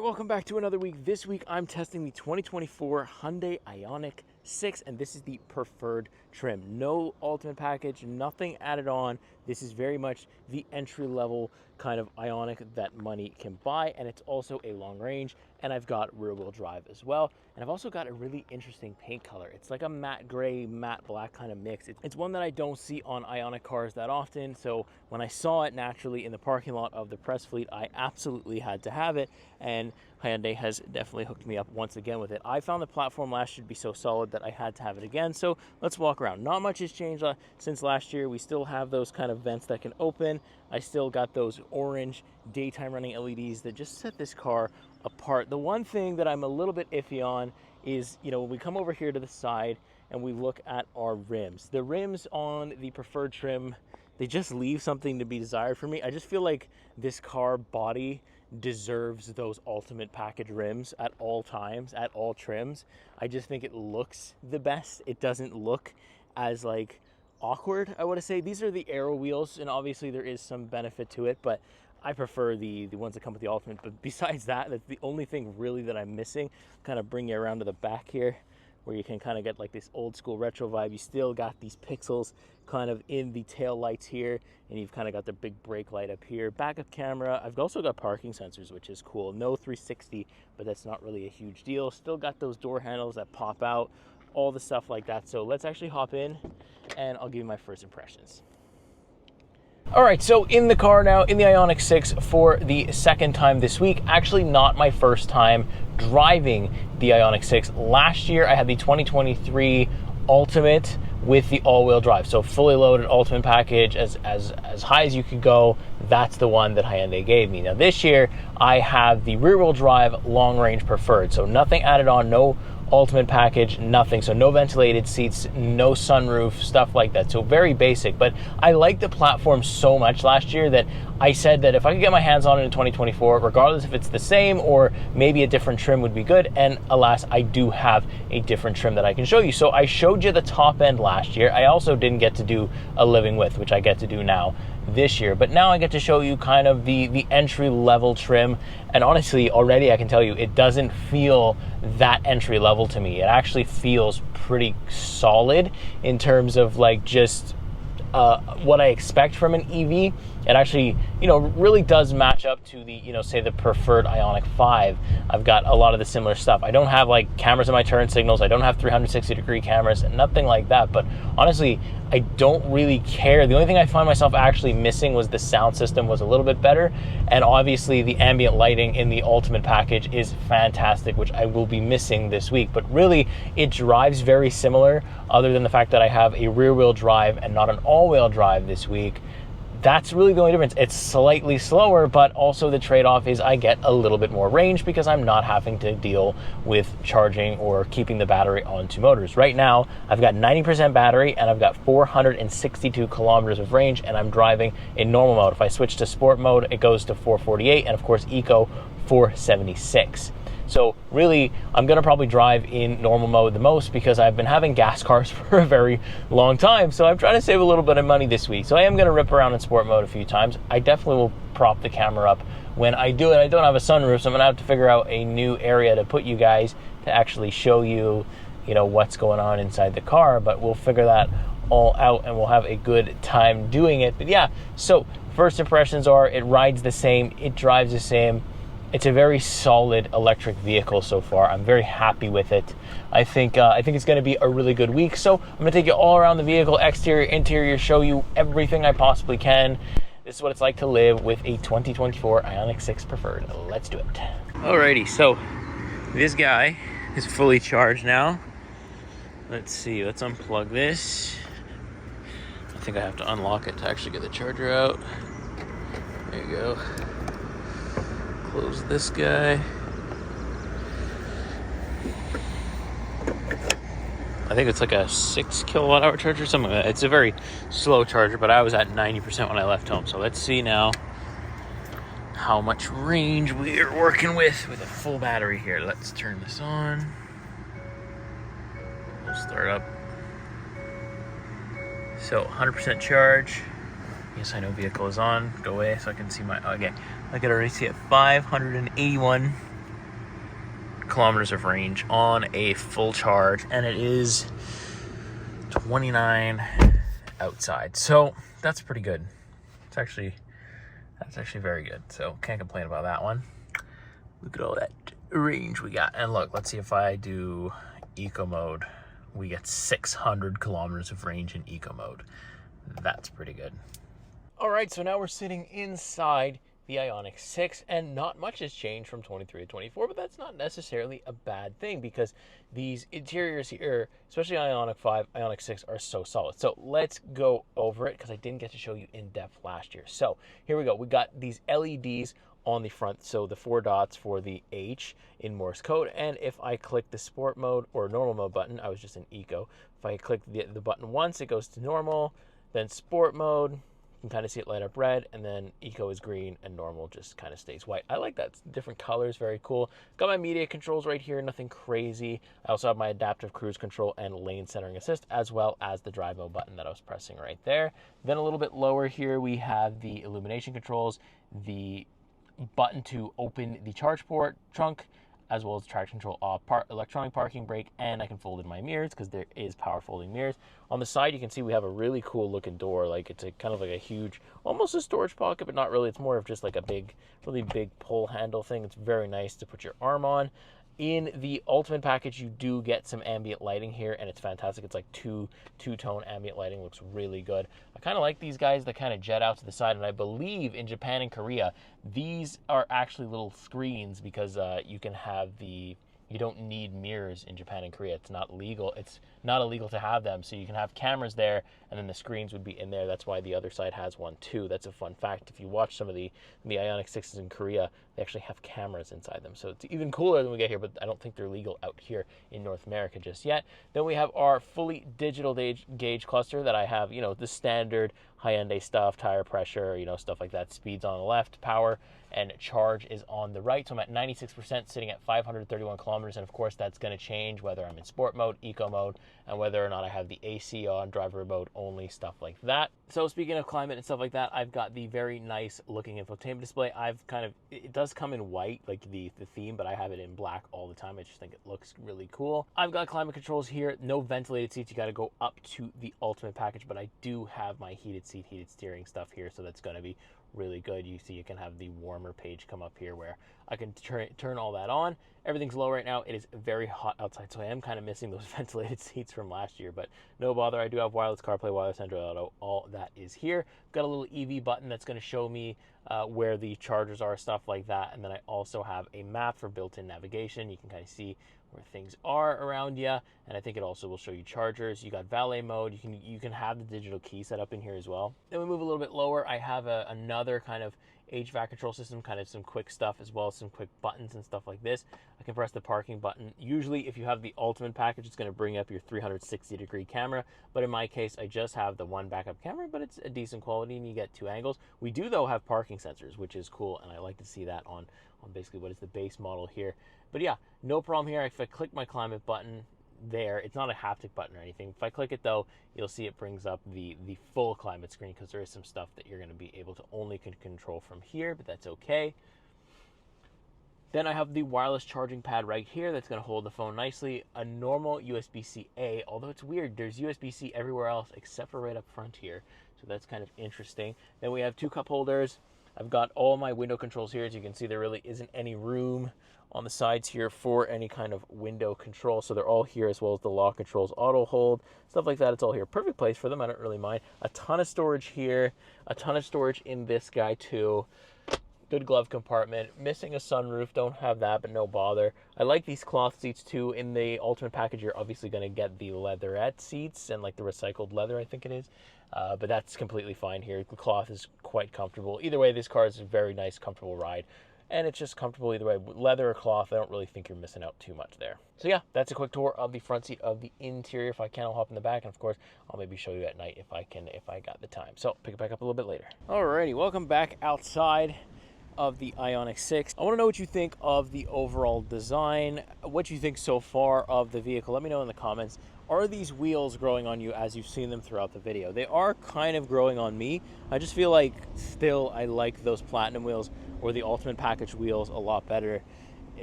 welcome back to another week. This week I'm testing the 2024 Hyundai IONIQ 6, and this is the preferred trim. No Ultimate package, nothing added on. This is very much the entry-level kind of IONIQ that money can buy, and it's also a long range, and I've got rear-wheel drive as well. And I've also got a really interesting paint color. It's like a matte gray, matte black kind of mix. It's one that I don't see on IONIQ cars that often, so when I saw it naturally in the parking lot of the press fleet, I absolutely had to have it, and Hyundai has definitely hooked me up once again with it. I found the platform last year to be so solid that I had to have it again, so let's walk around. Not much has changed since last year. We still have those kind of vents that can open. I still got those orange daytime running LEDs that just set this car apart. The one thing that I'm a little bit iffy on is, when we come over here to the side and we look at our rims. The rims on the preferred trim, they just leave something to be desired for me. I just feel like this car body deserves those Ultimate package rims at all times, at all trims. I just think it looks the best. It doesn't look as awkward, I want to say. These are the Aero wheels, and obviously there is some benefit to it, but I prefer the ones that come with the Ultimate. But besides that, that's the only thing really that I'm missing. Kind of bring you around to the back here, where you can kind of get like this old school retro vibe. You still got these pixels kind of in the tail lights here, and you've kind of got the big brake light up here. Backup camera. I've also got parking sensors, which is cool. No 360, but that's not really a huge deal. Still got those door handles that pop out, all the stuff like that. So let's actually hop in and I'll give you my first impressions. All right, so in the car now, in the IONIQ 6 for the second time this week. Actually not my first time driving the IONIQ 6. Last year I had the 2023 Ultimate with the all-wheel drive. So fully loaded Ultimate package, as high as you could go. That's the one that Hyundai gave me. Now this year I have the rear-wheel drive long range preferred. So nothing added on, no Ultimate package, nothing. So no ventilated seats, no sunroof, stuff like that. So very basic, but I liked the platform so much last year that I said that if I could get my hands on it in 2024, regardless if it's the same or maybe a different trim would be good. And alas, I do have a different trim that I can show you. So I showed you the top end last year. I also didn't get to do a living width, which I get to do now this year, but now I get to show you kind of the entry level trim. And honestly, already I can tell you it doesn't feel that entry level to me. It actually feels pretty solid in terms of just what I expect from an EV. It actually, really does match up to the, say the preferred IONIQ 5. I've got a lot of the similar stuff. I don't have cameras in my turn signals. I don't have 360-degree cameras, nothing like that. But honestly, I don't really care. The only thing I find myself actually missing was the sound system was a little bit better. And obviously the ambient lighting in the Ultimate package is fantastic, which I will be missing this week. But really, it drives very similar, other than the fact that I have a rear-wheel drive and not an all-wheel drive this week. That's really the only difference. It's slightly slower, but also the trade-off is I get a little bit more range because I'm not having to deal with charging or keeping the battery on two motors. Right now, I've got 90% battery and I've got 462 kilometers of range, and I'm driving in normal mode. If I switch to sport mode, it goes to 448, and of course, eco 476. So really, I'm gonna probably drive in normal mode the most because I've been having gas cars for a very long time. So I'm trying to save a little bit of money this week. So I am gonna rip around in sport mode a few times. I definitely will prop the camera up when I do it. I don't have a sunroof, so I'm gonna have to figure out a new area to put you guys to actually show you, what's going on inside the car. But we'll figure that all out and we'll have a good time doing it. But yeah, so first impressions are it rides the same, it drives the same. It's a very solid electric vehicle so far. I'm very happy with it. I think it's going to be a really good week. So I'm going to take you all around the vehicle, exterior, interior, show you everything I possibly can. This is what it's like to live with a 2024 IONIQ 6 Preferred. Let's do it. Alrighty, so this guy is fully charged now. Let's see, let's unplug this. I think I have to unlock it to actually get the charger out. There you go. Close this guy. I think it's like a 6 kilowatt hour charger, something like that. It's a very slow charger, but I was at 90% when I left home. So let's see now how much range we are working with a full battery here. Let's turn this on. We'll start up. So 100% charge. Yes, I know vehicle is on. Go away so I can see my, okay. I can already see it, 581 kilometers of range on a full charge, and it is 29 outside. So that's pretty good. That's actually very good. So can't complain about that one. Look at all that range we got. And look, let's see if I do eco mode. We get 600 kilometers of range in eco mode. That's pretty good. All right, so now we're sitting inside the IONIQ 6, and not much has changed from 23 to 24, but that's not necessarily a bad thing because these interiors here, especially IONIQ 5, IONIQ 6, are so solid. So let's go over it because I didn't get to show you in depth last year. So here we go. We got these LEDs on the front, so the 4 dots for the H in Morse code, and if I click the sport mode or normal mode button, I was just in eco. If I click the button once, it goes to normal, then sport mode. You can kind of see it light up red, and then eco is green and normal just kind of stays white. I like that. It's different colors, very cool. Got my media controls right here, nothing crazy. I also have my adaptive cruise control and lane centering assist, as well as the drive mode button that I was pressing right there. Then a little bit lower here, we have the illumination controls, the button to open the charge port trunk, as well as traction control off, electronic parking brake, and I can fold in my mirrors because there is power folding mirrors. On the side, you can see we have a really cool looking door. Like it's kind of like a huge, almost a storage pocket, but not really. It's more of just like a big, really big pull handle thing. It's very nice to put your arm on. In the Ultimate package, you do get some ambient lighting here, and it's fantastic. It's like two-tone ambient lighting. Looks really good. I kind of like these guys that kind of jet out to the side, and I believe in Japan and Korea, these are actually little screens because you can have you don't need mirrors in Japan and Korea. It's not legal. It's not illegal to have them. So you can have cameras there, and then the screens would be in there. That's why the other side has one too. That's a fun fact. If you watch some of the IONIQ 6s in Korea, they actually have cameras inside them. So it's even cooler than we get here, but I don't think they're legal out here in North America just yet. Then we have our fully digital gauge cluster that I have, the standard Hyundai stuff, tire pressure, stuff like that. Speeds on the left, power and charge is on the right. So I'm at 96%, sitting at 531 kilometers. And of course, that's going to change whether I'm in sport mode, eco mode, and whether or not I have the AC on, driver mode only, stuff like that. So speaking of climate and stuff like that, I've got the very nice looking infotainment display. It does come in white, like the theme, but I have it in black all the time. I just think it looks really cool. I've got climate controls here, no ventilated seats. You got to go up to the Ultimate package, but I do have my heated seat, heated steering stuff here, so that's going to be really good. You see, you can have the warmer page come up here where I can turn all that on. Everything's low right now. It is very hot outside, so I am kind of missing those ventilated seats from last year, but no bother. I do have wireless CarPlay, wireless Android Auto. All that is here. Got a little EV button that's going to show me where the chargers are, stuff like that. And then I also have a map for built-in navigation. You can kind of see where things are around you, and I think it also will show you chargers. You got valet mode. You can have the digital key set up in here as well. Then we move a little bit lower. I have another kind of HVAC control system, kind of some quick stuff, as well as some quick buttons and stuff like this. I can press the parking button. Usually if you have the Ultimate package, it's going to bring up your 360-degree camera, but in my case, I just have the one backup camera, but it's a decent quality and you get 2 angles. We do though have parking sensors, which is cool, and I like to see that on basically what is the base model here. But yeah, no problem here. If I click my climate button there, it's not a haptic button or anything. If I click it though, you'll see it brings up the full climate screen, because there is some stuff that you're going to be able to only control from here, but that's okay. Then I have the wireless charging pad right here that's going to hold the phone nicely. A normal USB-C-A, although it's weird, there's USB-C everywhere else except for right up front here, so that's kind of interesting. Then we have 2 cup holders. I've got all my window controls here. As you can see, there really isn't any room on the sides here for any kind of window control, so they're all here, as well as the lock controls, auto hold, stuff like that. It's all here. Perfect place for them. I don't really mind. A ton of storage here, a ton of storage in this guy too. Good glove compartment. Missing a sunroof, don't have that, but no bother. I like these cloth seats too. In the Ultimate package, you're obviously going to get the leatherette seats and like the recycled leather, I think it is. But that's completely fine here. The cloth is quite comfortable. Either way, this car is a very nice, comfortable ride. And it's just comfortable either way. Leather or cloth, I don't really think you're missing out too much there. So yeah, that's a quick tour of the front seat of the interior. If I can, I'll hop in the back. And of course, I'll maybe show you at night if I got the time. So pick it back up a little bit later. Alrighty, welcome back outside of the IONIQ 6. I want to know what you think of the overall design, what you think so far of the vehicle. Let me know in the comments. Are these wheels growing on you as you've seen them throughout the video? They are kind of growing on me. I just feel like still I like those platinum wheels or the Ultimate package wheels a lot better.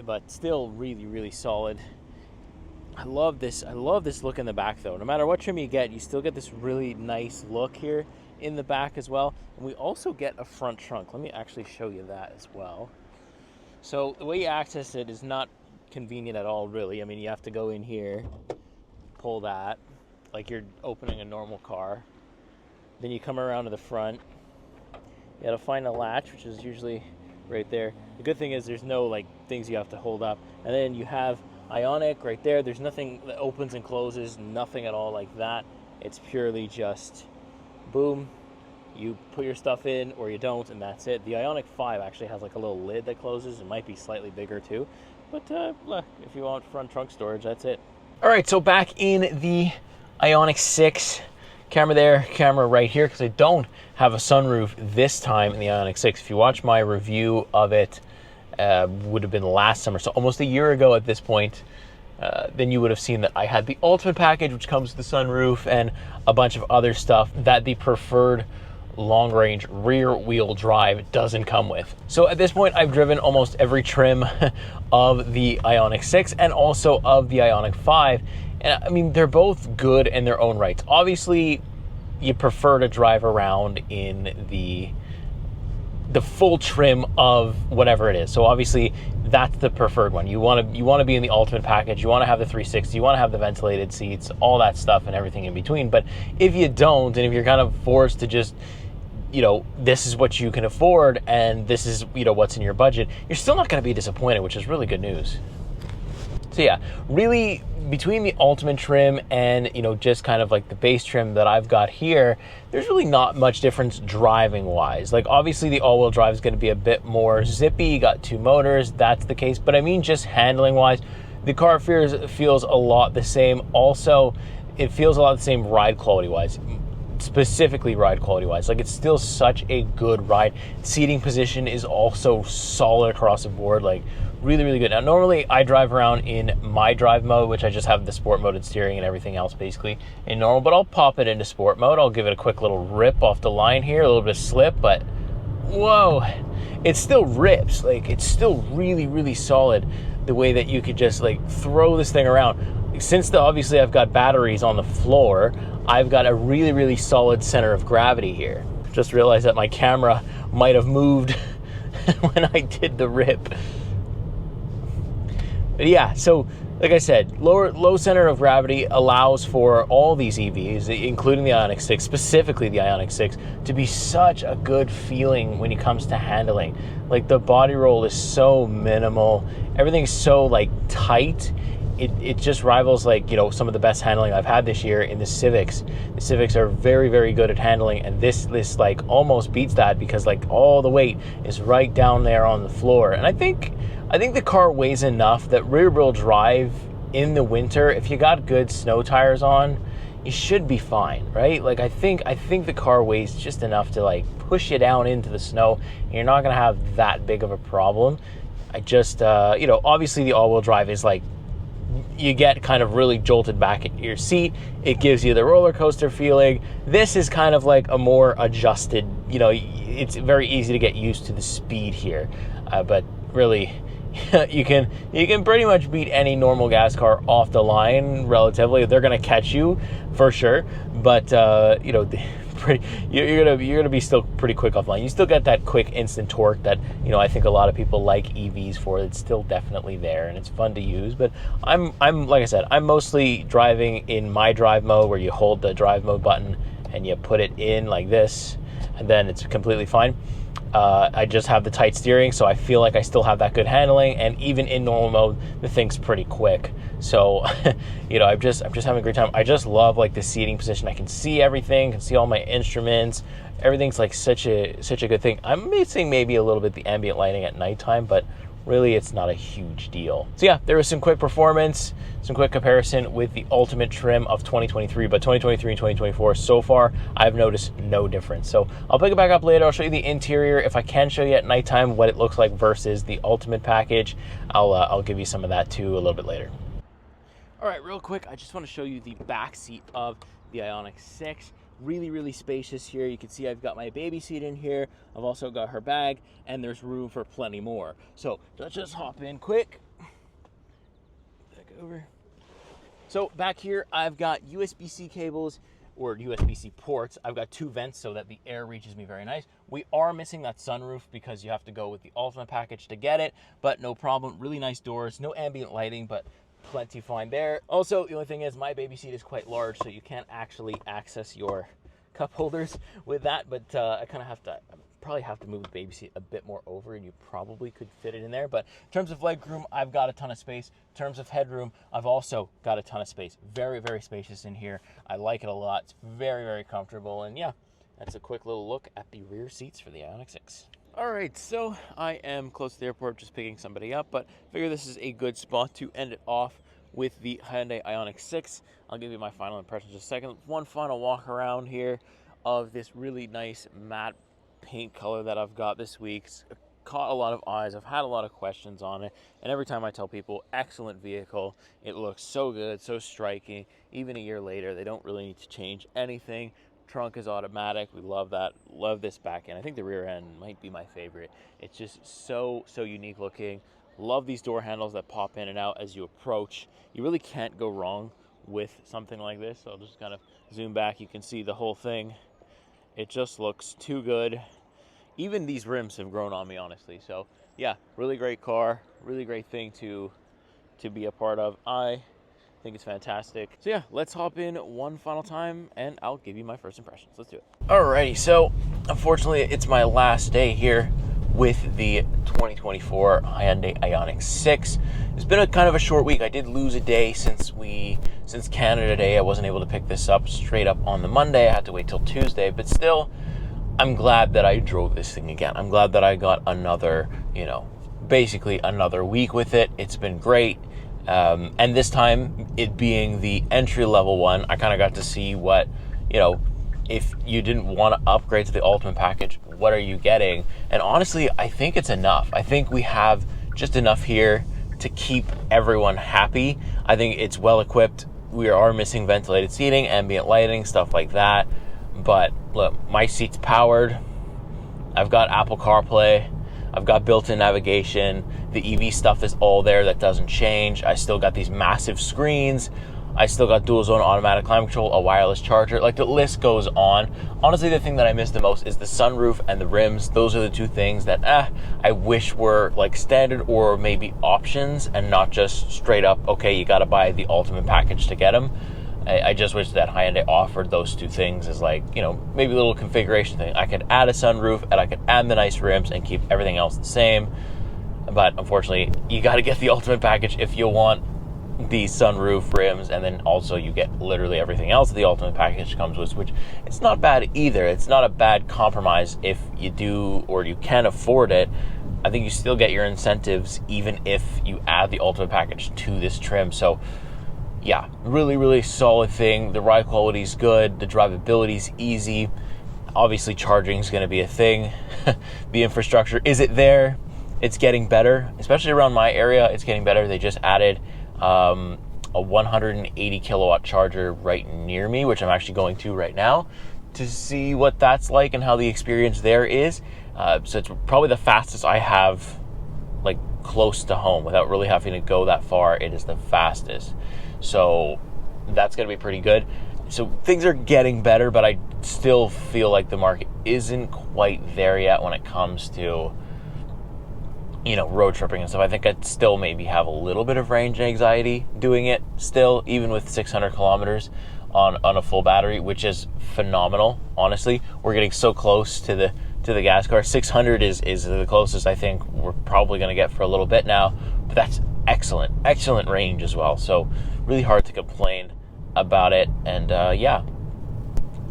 but still really, really solid. I love this look in the back though. No matter what trim you get, you still get this really nice look here in the back as well. And we also get a front trunk. Let me actually show you that as well. So the way you access it is not convenient at all, really. I mean, you have to go in here, pull that, like you're opening a normal car. Then you come around to the front. You gotta find a latch, which is usually right there. The good thing is there's no like things you have to hold up. And then you have IONIQ right there. There's nothing that opens and closes, nothing at all like that. It's purely just boom, you put your stuff in or you don't, and that's it. The IONIQ 5 actually has like a little lid that closes. It might be slightly bigger too, but if you want front trunk storage, that's it. All right, so back in the IONIQ 6, camera there, camera right here, because I don't have a sunroof this time in the IONIQ 6. If you watch my review of it, would have been last summer, so almost a year ago at this point, then you would have seen that I had the Ultimate package, which comes with the sunroof and a bunch of other stuff that the Preferred Long Range rear wheel drive doesn't come with. So at this point, I've driven almost every trim of the IONIQ 6 and also of the IONIQ 5. And I mean, they're both good in their own rights. Obviously, you prefer to drive around in the full trim of whatever it is. So obviously that's the preferred one. You want to be in the Ultimate package. You want to have the 360. You want to have the ventilated seats, all that stuff and everything in between. But if you don't, and if you're kind of forced to just, this is what you can afford and this is, what's in your budget, you're still not going to be disappointed, which is really good news. So yeah, really between the Ultimate trim and, just kind of like the base trim that I've got here, there's really not much difference driving wise. Like obviously the all-wheel drive is going to be a bit more zippy. You got two motors, that's the case. But I mean, just handling wise, the car feels a lot the same. Also, it feels a lot the same ride quality wise. Specifically ride quality wise, like it's still such a good ride. Seating position is also solid across the board, like really, really good. Now normally I drive around in my drive mode, which I just have the sport mode and steering and everything else basically in normal, but I'll pop it into sport mode. I'll give it a quick little rip off the line here, a little bit of slip, but whoa, it still rips. Like it's still really, really solid the way that you could just like throw this thing around. Since obviously I've got batteries on the floor, I've got a really, really solid center of gravity here. Just realized that my camera might have moved when I did the rip. But yeah, so like I said, low center of gravity allows for all these EVs, including the IONIQ 6, specifically the IONIQ 6, to be such a good feeling when it comes to handling. Like the body roll is so minimal, everything's so like tight. It just rivals like, some of the best handling I've had this year in the Civics. The Civics are very, very good at handling, and this like almost beats that because like all the weight is right down there on the floor. And I think the car weighs enough that rear wheel drive in the winter, if you got good snow tires on, you should be fine, right? Like I think the car weighs just enough to like push you down into the snow, and you're not gonna have that big of a problem. I just obviously the all-wheel drive is like, you get kind of really jolted back into your seat. It gives you the roller coaster feeling. This is kind of like a more adjusted, it's very easy to get used to the speed here. But really, you can pretty much beat any normal gas car off the line relatively. They're going to catch you for sure, but you're gonna be still pretty quick offline. You still get that quick instant torque that I think a lot of people like EVs for. It's still definitely there and it's fun to use. But I'm like I said, I'm mostly driving in my drive mode, where you hold the drive mode button and you put it in like this, and then it's completely fine. I just have the tight steering, so I feel like I still have that good handling, and even in normal mode, the thing's pretty quick. So, I'm just having a great time. I just love like the seating position. I can see everything, can see all my instruments. Everything's like such a good thing. I'm missing maybe a little bit the ambient lighting at nighttime, but really it's not a huge deal. So yeah, there was some quick performance, some quick comparison with the Ultimate trim of 2023, but 2023 and 2024 so far, I've noticed no difference. So I'll pick it back up later. I'll show you the interior. If I can show you at nighttime what it looks like versus the Ultimate package, I'll give you some of that too a little bit later. All right, real quick, I just want to show you the back seat of the IONIQ 6. Really, really spacious here. You can see I've got my baby seat in here. I've also got her bag, and there's room for plenty more. So let's just hop in quick. over. So back here, I've got USB-C cables or USB-C ports. I've got 2 vents so that the air reaches me very nice. We are missing that sunroof because you have to go with the Ultimate package to get it, but no problem. Really nice doors, no ambient lighting, but plenty fine there. Also, the only thing is my baby seat is quite large, so you can't actually access your cup holders with that, but I kind of have to, probably have to move the baby seat a bit more over, and you probably could fit it in there. But in terms of legroom, I've got a ton of space. In terms of headroom, I've also got a ton of space. Very, very spacious in here. I like it a lot. It's very, very comfortable. And yeah, that's a quick little look at the rear seats for the IONIQ 6. All right, so I am close to the airport, just picking somebody up, but I figure this is a good spot to end it off with the Hyundai IONIQ 6. I'll give you my final impressions in a second. One final walk around here of this really nice matte paint color that I've got this week. It's caught a lot of eyes. I've had a lot of questions on it, and every time I tell people, excellent vehicle. It looks so good, so striking. Even a year later, they don't really need to change anything. Trunk is automatic. We love that. Love this back end. I think the rear end might be my favorite. It's just so unique looking. Love these door handles that pop in and out as you approach. You really can't go wrong with something like this. So I'll just kind of zoom back. You can see the whole thing. It just looks too good. Even these rims have grown on me, honestly. So yeah, really great car, really great thing to be a part of. I think it's fantastic. So yeah, let's hop in one final time and I'll give you my first impressions. Let's do it. Alrighty, so unfortunately it's my last day here with the 2024 Hyundai IONIQ 6. It's been a kind of a short week. I did lose a day since Canada Day. I wasn't able to pick this up straight up on the Monday. I had to wait till Tuesday, but still, I'm glad that I drove this thing again. I'm glad that I got another, basically another week with it. It's been great. And this time, it being the entry-level one, I kind of got to see what, if you didn't want to upgrade to the Ultimate package, what are you getting? And honestly, I think it's enough. I think we have just enough here to keep everyone happy. I think it's well equipped. We are missing ventilated seating, ambient lighting, stuff like that. But look, my seat's powered. I've got Apple CarPlay. I've got built-in navigation. The EV stuff is all there. That doesn't change. I still got these massive screens. I still got dual zone automatic climate control, a wireless charger. Like, the list goes on. Honestly, the thing that I miss the most is the sunroof and the rims. Those are the two things that I wish were like standard or maybe options and not just straight up, okay, you got to buy the Ultimate package to get them. I just wish that Hyundai offered those two things as like, maybe a little configuration thing. I could add a sunroof and I could add the nice rims and keep everything else the same. But unfortunately, you got to get the Ultimate package if you want the sunroof, rims, and then also you get literally everything else that the Ultimate package comes with, which it's not bad either. It's not a bad compromise if you do or you can afford it. I think you still get your incentives even if you add the Ultimate package to this trim. So yeah, really, really solid thing. The ride quality is good. The drivability is easy. Obviously, charging is going to be a thing. The infrastructure, is it there? It's getting better, especially around my area. It's getting better. They just added a 180 kilowatt charger right near me, which I'm actually going to right now to see what that's like and how the experience there is. So it's probably the fastest I have, like, close to home without really having to go that far. It is the fastest. So that's going to be pretty good. So things are getting better, but I still feel like the market isn't quite there yet when it comes to, road tripping and stuff. I think I'd still maybe have a little bit of range anxiety doing it still, even with 600 kilometers on a full battery, which is phenomenal. Honestly, we're getting so close to the gas car. 600 is the closest I think we're probably going to get for a little bit now, but that's excellent range as well. So really hard to complain about it. And yeah,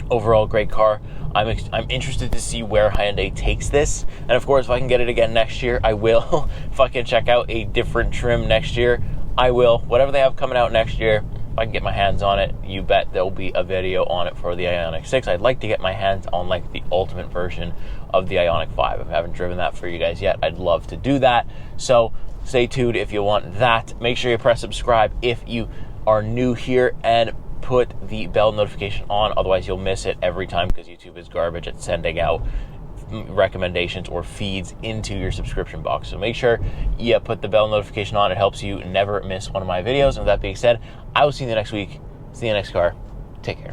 overall great car. I'm interested to see where Hyundai takes this, and of course if I can get it again next year, I will. If I can check out a different trim next year, I will. Whatever they have coming out next year, if I can get my hands on it, you bet there'll be a video on it for the IONIQ 6. I'd like to get my hands on like the ultimate version of the IONIQ 5. If I haven't driven that for you guys yet, I'd love to do that. So stay tuned if you want that. Make sure you press subscribe if you are new here, and put the bell notification on, otherwise you'll miss it every time because YouTube is garbage at sending out recommendations or feeds into your subscription box. So make sure you put the bell notification on. It helps you never miss one of my videos. And with that being said, I will see you next week. See you next car. Take care.